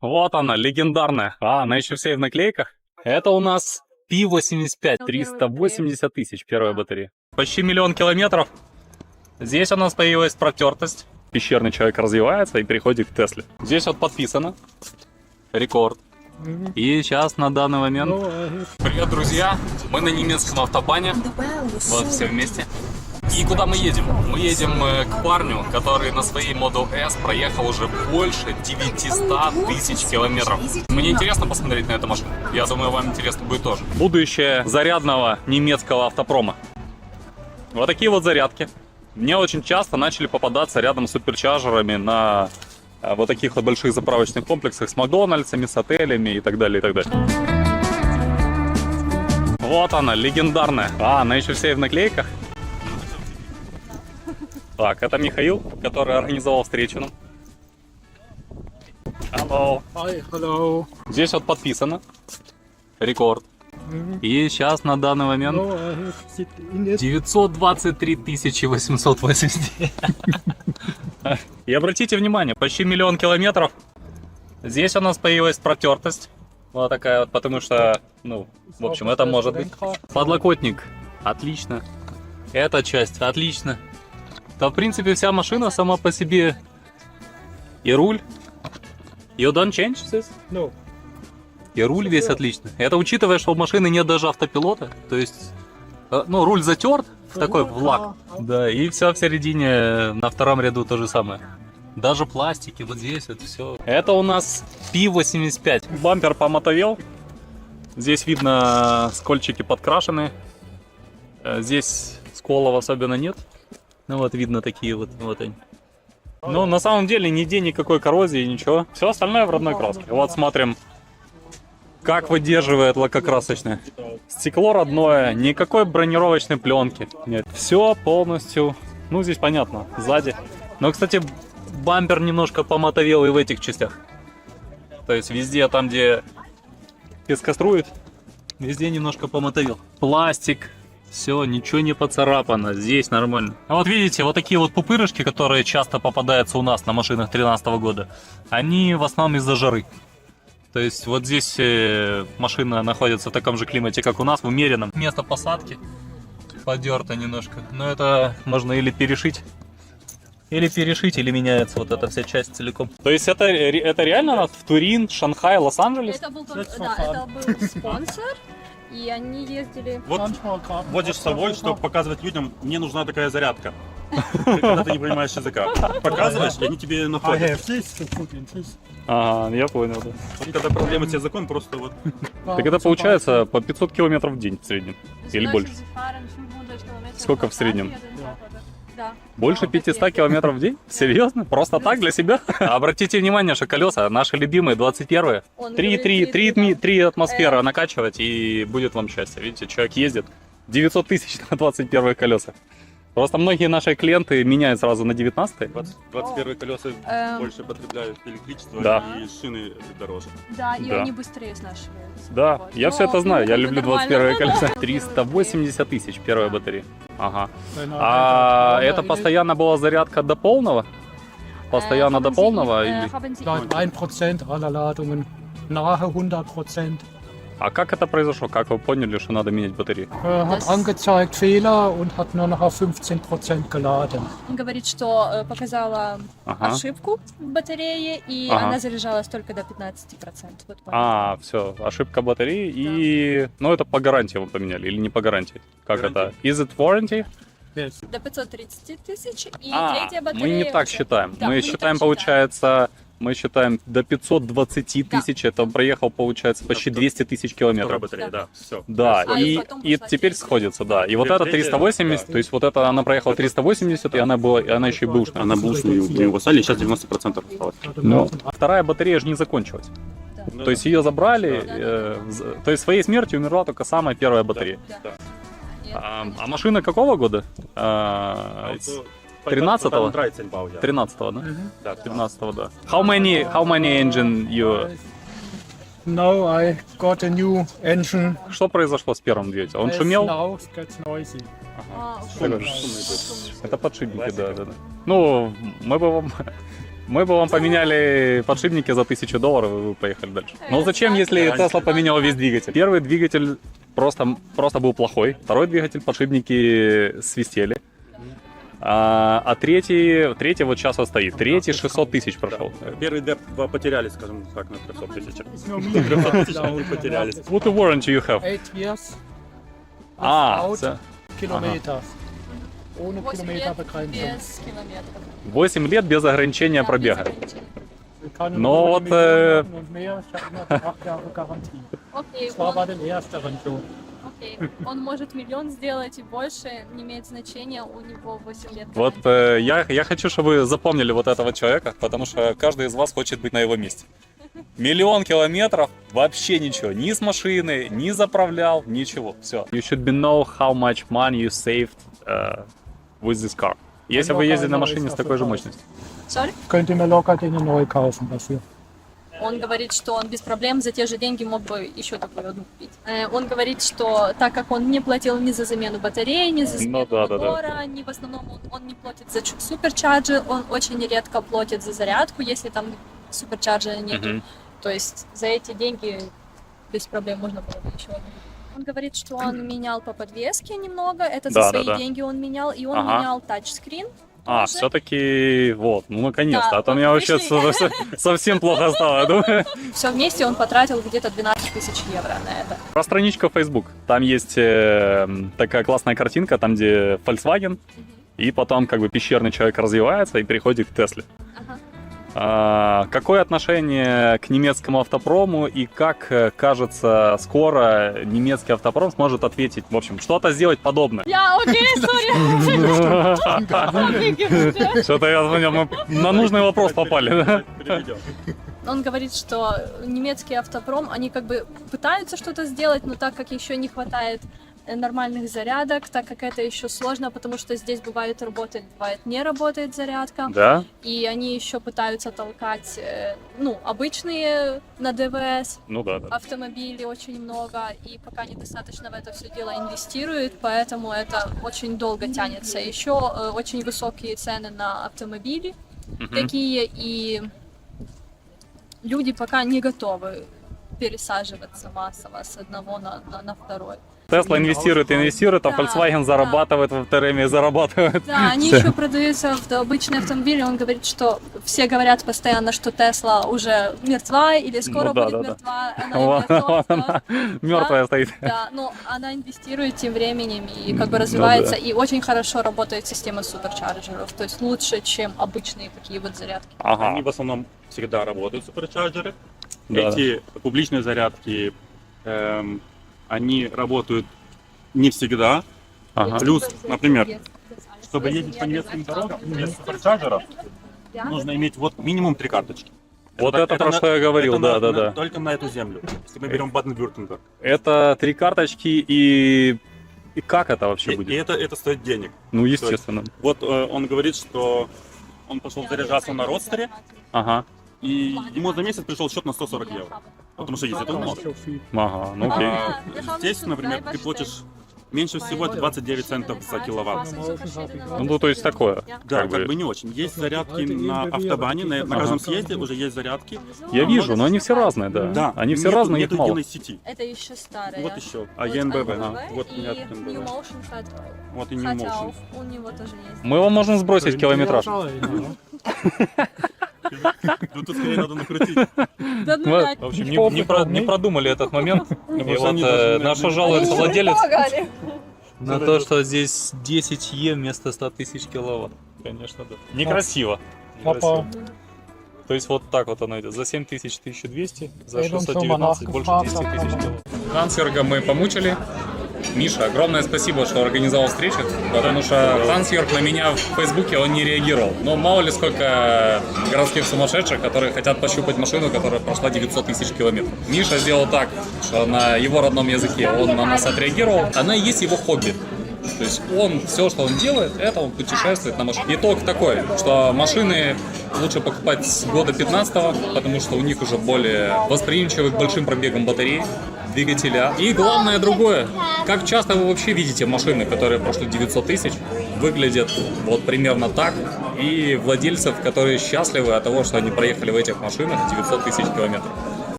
Вот она, легендарная. Она еще вся и в наклейках. Это у нас P85, 380 тысяч, первая батарея. Почти 1 000 000 километров. Здесь у нас появилась протертость. Пещерный человек развивается и переходит к Тесле. Здесь вот подписано. Рекорд. И сейчас на данный момент... Привет, друзья! Мы на немецком автобане. Вот все вместе. И куда мы едем? Мы едем к парню, который на своей Model S проехал уже больше 900 тысяч километров. Мне интересно посмотреть на эту машину. Я думаю, вам интересно будет тоже. Будущее зарядного немецкого автопрома. Вот такие вот зарядки. Мне очень часто начали попадаться рядом с суперчарджерами на вот таких вот больших заправочных комплексах с Макдональдсами, с отелями и так далее, и так далее. Вот она, легендарная. Она еще вся и в наклейках. Так, это Михаил, который организовал встречу нам. Hello. Hi, hello. Здесь вот подписано. Рекорд. И сейчас на данный момент 923 880. И обратите внимание, почти 1 000 000 километров. Здесь у нас появилась протертость. Вот такая вот, потому что, ну, в общем, это может быть. Подлокотник. Отлично. Эта часть. Отлично. Да, в принципе, вся машина сама по себе. И руль. You don't change this? No. И руль весь отлично. Это учитывая, что у машины нет даже автопилота. То есть, ну, руль затерт в такой в лак. Да, и все в середине, на втором ряду то же самое. Даже пластики, вот здесь вот все. Это у нас P85. Бампер помотовел. Здесь видно, скольчики подкрашены. Здесь сколов особенно нет. Ну вот видно такие вот они. Но на самом деле нигде никакой коррозии, ничего. Все остальное в родной краске. Вот смотрим, как выдерживает лакокрасочное. Стекло родное, никакой бронировочной пленки. Нет, все полностью. Ну здесь понятно, сзади. Но, кстати, бампер немножко помотовел и в этих частях. То есть везде, там где пескоструит, везде немножко помотовел. Пластик. Все, ничего не поцарапано, здесь нормально. А вот видите, вот такие вот пупырышки, которые часто попадаются у нас на машинах 2013 года, они в основном из-за жары. То есть вот здесь машина находится в таком же климате, как у нас, в умеренном. Место посадки подерто немножко, но это можно или перешить, или меняется вот эта вся часть целиком. То есть это реально нас в Турин, Шанхай, Лос-Анджелес? Это был, это был спонсор. И они ездили... Вот водишь с собой, чтобы показывать людям, мне нужна такая зарядка. Когда ты не понимаешь языка. Показываешь, и они тебе находят. Ага, я понял, да. Вот когда проблемы с языком, просто вот... Так это получается по 500 километров в день в среднем? Или больше? Сколько в среднем? Да. Больше 500 километров в день? Серьезно? Просто так, для себя? Обратите внимание, что колеса наши любимые, 21-е. 3 атмосферы накачивать, и будет вам счастье. Видите, человек ездит 900 тысяч на 21 колеса. Просто многие наши клиенты меняют сразу на 19-е. 21 колеса больше потребляют электричество, Да. и шины дороже. Да, и Да. они быстрее снашиваются. Да, Вот. я все Но, это знаю, ну, я это люблю нормально. 21 колеса. 380 тысяч первая батарея. Ага. А это постоянно была зарядка до полного? Постоянно до полного? Или... Vielleicht 1% aller Ladungen, nachher 100%. А как это произошло? Как вы поняли, что надо менять батарею? Hat angezeigt Fehler und hat nur noch auf 15% geladen. Он говорит, что показала Ага. ошибку в батарее, и Ага. она заряжалась только до 15%. Вот понял. А, все, ошибка батареи и... Ну, это по гарантии вы поменяли или не по гарантии? Как это? Is it warranty? Yes. До 530 тысяч, и А, третья батарея... мы не так уже- считаем. Да, Мы не считаем, так получается... Мы считаем до 520 Да. тысяч, это проехал, получается, почти 200 тысяч Вторая километров. батарея, да, все. Да, А, и и потом пошла теперь третья. сходится, да. И вот Теперь это третья, 380, да. то есть вот это она проехала 380, и она была, и она еще и бэушная. Она бушная, мы его стали, сейчас 90% осталось. Но вторая батарея же не закончилась. Да. То есть ее забрали, Да. то есть своей смертью умерла только самая первая батарея. Да. И это, А машина какого года? 13-го? 13-го, да? Да, 13-го, да. How many engine you... Now I got a new engine. Что произошло с первым двигателем? Он It's шумел? Now gets noisy. а, Такой шумный. Это подшипники, да. Ну, мы бы вам Мы бы вам поменяли подшипники за $1000, и вы поехали дальше. Но зачем, если Tesla поменяла весь двигатель? Первый двигатель просто был плохой. Второй двигатель, подшипники свистели. А третий вот сейчас вот стоит. Третий 600 тысяч прошел. Первый деп потеряли, скажем так, на 300 тысяч. 300 тысяч они потерялись. What the warranty you have? 8 years. А, Without це- Kilometer. Ohne 8 лет Kilometerbegrenzung. без километров. 8 лет без ограничения Да, пробега. без ограничений. Wir können No, ohne what, Millionen und mehr. Ich habe immer 8 Jahre Garantie. Окей, Das war bei он, den ersteren so. окей. Он может миллион сделать и больше, не имеет значения, у него 8 лет. Вот я хочу, чтобы вы запомнили вот этого человека, потому что каждый из вас хочет быть на его месте. 1 000 000 километров, вообще ничего. Ни с машины, ни заправлял, ничего. Все. You should be know how much money you saved with this car. Если вы ездили на машине с такой же мощностью. Sorry? Könnt ihr mir locker den neu kaufen dafür. Он говорит, что он без проблем за те же деньги мог бы еще такую одну купить. Он говорит, что так как он не платил ни за замену батареи, ни за замену да. мотора, ни в основном он не платит за суперчарджер, он очень редко платит за зарядку, если там суперчарджера нету. Мгм. То есть за эти деньги без проблем можно было бы еще одну. Он говорит, что он менял по подвеске немного, это за Да, свои да. деньги он менял, и он Ага. менял тачскрин. А, тоже. все-таки вот, ну наконец-то. Да, А то вот меня вообще пришли. совсем плохо стало, я думаю. Все вместе он потратил где-то 12 тысяч евро на это. Про страничку Facebook. Там есть такая классная картинка, там где Volkswagen, и потом как бы пещерный человек развивается и переходит к Тесле. Ага. Какое отношение к немецкому автопрому и как кажется скоро немецкий автопром сможет ответить, в общем, что-то сделать подобное? Я окей, сори. Что-то я понял, мы на нужный вопрос попали. Да? Переведем. Он говорит, что немецкий автопром, они как бы пытаются что-то сделать, но так как еще не хватает нормальных зарядок, так как это еще сложно, потому что здесь бывает работает, бывает не работает зарядка. Да? И они еще пытаются толкать, обычные на ДВС Ну да. автомобили очень много, и пока недостаточно в это все дело инвестируют, поэтому это очень долго тянется. Еще очень высокие цены на автомобили такие, и люди пока не готовы пересаживаться массово с одного на второй. Тесла инвестирует, а Да, Volkswagen да. зарабатывает, в ТРМе зарабатывает. Да, они еще продаются в обычные автомобили. Он говорит, что все говорят постоянно, что Тесла уже мертва или скоро Ну да, будет да, да. мертва. Она Вот мертва, она, мертвая стоит. да, но она инвестирует тем временем и как бы развивается, да. и очень хорошо работает система суперчарджеров, то есть лучше, чем обычные такие вот зарядки. Ага. Они в основном всегда работают, суперчарджеры. Да. Эти публичные зарядки, они работают не всегда. Ага. Плюс, например, чтобы ездить по немецким дорогам без суперчарджеров, нужно иметь вот минимум 3 карточки. Вот это про что я говорил, это да. Только на эту землю. Если мы берем Баден-Вюртемберг. Это 3 карточки и как это вообще И будет? это стоит денег. Ну, естественно. Вот он говорит, что он пошел заряжаться на родстере, Ага. и ему за месяц пришел счет на 140 евро. Потому что ездит он Das много. ist so viel. Ага, ну окей. Здесь, например, ты платишь меньше всего 29 центов за киловатт. Ну, то есть такое. Да, Как как бы. бы не очень. Есть зарядки на автобане, на каждом съезде уже есть зарядки. Я вижу, но они все разные, да. Да, Они все нету- разные, их нету мало. единой сети. Это еще старая. Вот еще. А Вот ЕНБВ. АНБВ Вот и нет New НБВ. Motion Вот и New хотя Motion. у него тоже есть. Мы вам можем сбросить километраж. Ну тут скорее надо накрутить. Да ну Вот, дать. в общем, Попробуй. не продумали этот момент. И Потому что вот они даже, на что наверное, жалуется владелец? Помогали. На то, что здесь 10 Е вместо 100 тысяч киловатт. Конечно, да. Некрасиво. Папа, То есть вот так вот оно идет. За 7 тысяч 1200, за Я думаю, 619 больше что 10 Монах тысяч киловатт. Хансверга мы помучили. Миша, огромное спасибо, что организовал встречу, потому что Хансверг на меня в Фейсбуке он не реагировал. Но мало ли сколько городских сумасшедших, которые хотят пощупать машину, которая прошла 900 тысяч километров. Миша сделал так, что на его родном языке он на нас отреагировал. Она и есть его хобби. То есть он, все, что он делает, это он путешествует на машине. Итог такой, что машины лучше покупать с года 15-го, потому что у них уже более восприимчивы к большим пробегам батареи, двигателя. И главное другое, как часто вы вообще видите машины, которые прошли 900 тысяч, выглядят вот примерно так, и владельцев, которые счастливы от того, что они проехали в этих машинах 900 тысяч километров.